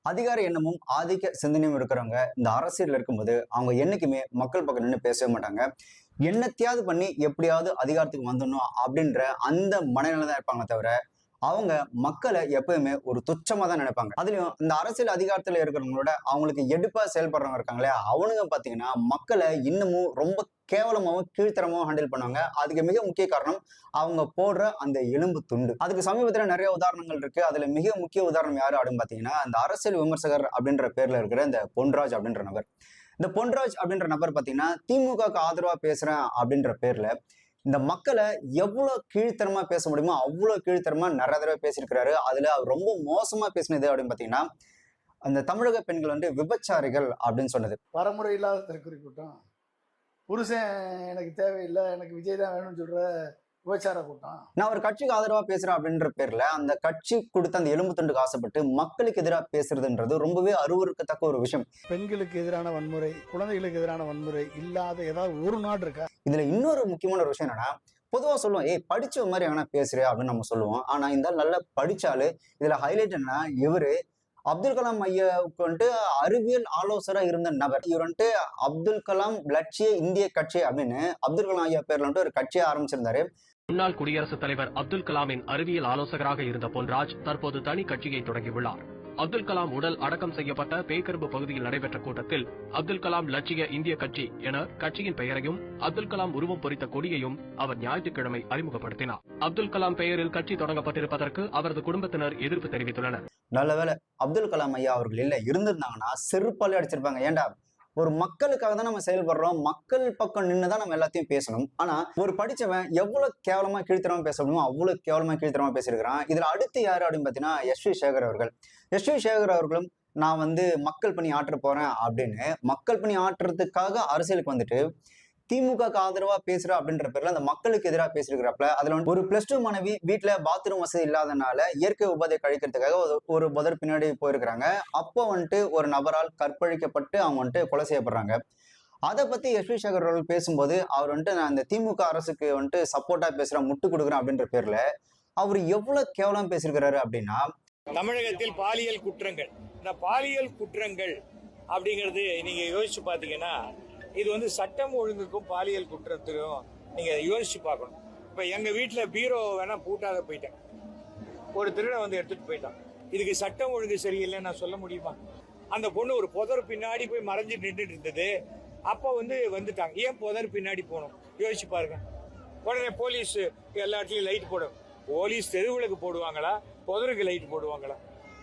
அதிகார எண்ணமும் ஆதிக்க சிந்தனையும் இருக்கிறவங்க இந்த அரசியல் இருக்கும்போது அவங்க என்னைக்குமே மக்கள் பக்கம் நின்று பேசவே மாட்டாங்க. என்னத்தையாவது பண்ணி எப்படியாவது அதிகாரத்துக்கு வந்துடணும் அப்படின்ற அந்த மனநிலை தான் இருப்பாங்க தவிர அவங்க மக்களை எப்பவுமே ஒரு துச்சமா தான் நினைப்பாங்க. அதுலயும் இந்த அரசியல் அதிகாரத்துல இருக்கிறவங்களோட அவங்களுக்கு எடுப்பா செயல்படுறவங்க இருக்காங்களே, அவனுங்க பாத்தீங்கன்னா மக்களை இன்னமும் ரொம்ப கேவலமாவும் கீழ்த்தரமாவும் ஹேண்டில் பண்ணுவாங்க. அதுக்கு மிக முக்கிய காரணம் அவங்க போடுற அந்த எலும்பு துண்டு. அதுக்கு சமீபத்துல நிறைய உதாரணங்கள் இருக்கு. அதுல மிக முக்கிய உதாரணம் யாரு அப்படின்னு பாத்தீங்கன்னா, இந்த அரசியல் விமர்சகர் அப்படின்ற பேர்ல இருக்கிற இந்த பொன்ராஜ் அப்படின்ற நபர். இந்த பொன்ராஜ் அப்படின்ற நபர் பாத்தீங்கன்னா திமுகவுக்கு ஆதரவா பேசுறேன் அப்படின்ற பேர்ல இந்த மக்களை எவ்வளவு கீழ்த்தரமா பேச முடியுமோ அவ்வளவு கீழ்த்தரமா நிறைய தடவை பேசியிருக்கிறாரு. அதுல அவர் ரொம்ப மோசமா பேசினது அப்படின்னு பாத்தீங்கன்னா, அந்த தமிழக பெண்கள் விபச்சாரிகள் அப்படின்னு சொன்னது. வரமுறை இல்லாத தற்கொலை கூட்டம், புருஷன் எனக்கு தேவையில்லை, எனக்கு விஜய் தான் வேணும்னு சொல்ற விபச்சார கூட்டம். நான் ஒரு கட்சிக்கு ஆதரவா பேசுறேன் அப்படின்ற பேர்ல அந்த கட்சி கொடுத்த அந்த எலும்பு துண்டுக்கு ஆசைப்பட்டு மக்களுக்கு எதிராக பேசுறதுன்றது ரொம்பவே அருவருக்கத்தக்க ஒரு விஷயம். பெண்களுக்கு எதிரான வன்முறை, குழந்தைகளுக்கு எதிரான வன்முறை இல்லாத ஏதாவது ஒரு நாடு இருக்கா? இதுல இன்னொரு முக்கியமான ஒரு விஷயம் என்னன்னா, பொதுவா சொல்லுவோம், படிச்ச மாதிரி எங்கன்னா பேசுறே அப்படின்னு நம்ம சொல்லுவோம். ஆனா இந்த நல்லா படிச்சாலு இதுல ஹைலைட் என்ன, இவரு அப்துல் கலாம் ஐயாவுக்கு அறிவியல் ஆலோசகரா இருந்த நபர். இவர் அப்துல் கலாம் லட்சிய இந்திய கட்சி அப்படின்னு அப்துல் கலாம் ஐயா பேர்ல ஒரு கட்சியை ஆரம்பிச்சிருந்தாரு. முன்னாள் குடியரசுத் தலைவர் அப்துல் கலாமின் அறிவியல் ஆலோசகராக இருந்த பொன்ராஜ் தற்போது தனி கட்சியை தொடங்கியுள்ளார். அப்துல் கலாம் உடல் அடக்கம் செய்யப்பட்ட பேக்கரும்பு பகுதியில் நடைபெற்ற கூட்டத்தில் அப்துல் கலாம் லட்சிய இந்திய கட்சி என கட்சியின் பெயரையும் அப்துல் கலாம் உருவம் பொறித்த கொடியையும் அவர் ஞாயிற்றுக்கிழமை அறிமுகப்படுத்தினார். அப்துல் கலாம் பெயரில் கட்சி தொடங்கப்பட்டிருப்பதற்கு அவரது குடும்பத்தினர் எதிர்ப்பு தெரிவித்துள்ளனர். நல்ல வேளை அப்துல் கலாம் ஐயா அவர்கள் இல்ல, இருந்திருந்தாங்கன்னா செருப்பாலே அடிச்சிருப்பாங்க. ஏண்டா, ஒரு மக்களுக்காக தான் நம்ம செயல்படுறோம், மக்கள் பக்கம் நின்னுதான் நம்ம எல்லாத்தையும் பேசணும். ஆனா ஒரு படிச்சவன் எவ்வளவு கேவலமா கீழ்த்தரமா பேச முடியுமோ அவ்வளவு கேவலமா கீழ்த்தரமா பேசியிருக்கிறான். இதுல அடுத்து யாரு அப்படின்னு பாத்தீங்கன்னா எஸ்.வி. சேகர் அவர்கள். எஸ்.வி. சேகர் அவர்களும் நான் மக்கள் பணி ஆற்ற போறேன் அப்படின்னு மக்கள் பணி ஆற்றுறதுக்காக அரசியலுக்கு வந்துட்டு திமுக ஆதரவா பேசுற அப்படின்ற பேர்ல அந்த மக்களுக்கு எதிராக பேசிருக்கிறப்ப அதுல ஒரு +2 மாணவி வீட்டுல பாத்ரூம் வசதி இல்லாதனால இயற்கை உபாதை கழிக்கிறதுக்காக ஒரு புதர் பின்னாடி போயிருக்கிறாங்க. அப்போ ஒரு நபரால் கற்பழிக்கப்பட்டு அவங்க கொலை செய்யப்படுறாங்க. அதை பத்தி எஸ்.வி. சேகர் அவர்கள் பேசும்போது அவர் நான் இந்த திமுக அரசுக்கு சப்போர்ட்டா பேசுறேன், முட்டு கொடுக்குறேன் அப்படின்ற பேர்ல அவர் எவ்வளவு கேவலம் பேசியிருக்கிறாரு அப்படின்னா, தமிழகத்தில் பாலியல் குற்றங்கள், இந்த பாலியல் குற்றங்கள் அப்படிங்கிறது நீங்க யோசிச்சு பாத்தீங்கன்னா இது சட்டம் ஒழுங்குக்கும் பாலியல் குற்றத்துக்கும் நீங்க யோசிச்சு பார்க்கணும். இப்ப எங்க வீட்டுல பீரோ வேணா பூட்டாத போயிட்டேன், ஒரு திருடன் எடுத்துட்டு போயிட்டான். இதுக்கு சட்டம் ஒழுங்கு சரியில்லை நான் சொல்ல முடியுமா? அந்த பொண்ணு ஒரு புதர் பின்னாடி போய் மறைஞ்சு நின்றுட்டு இருந்தது. அப்ப வந்துட்டாங்க. ஏன் புதர் பின்னாடி போகணும் யோசிச்சு பாருங்க. உடனே போலீஸ் எல்லா இடத்துலயும் லைட் போடும். போலீஸ் தெருவிளக்கு போடுவாங்களா, புதருக்கு லைட் போடுவாங்களா?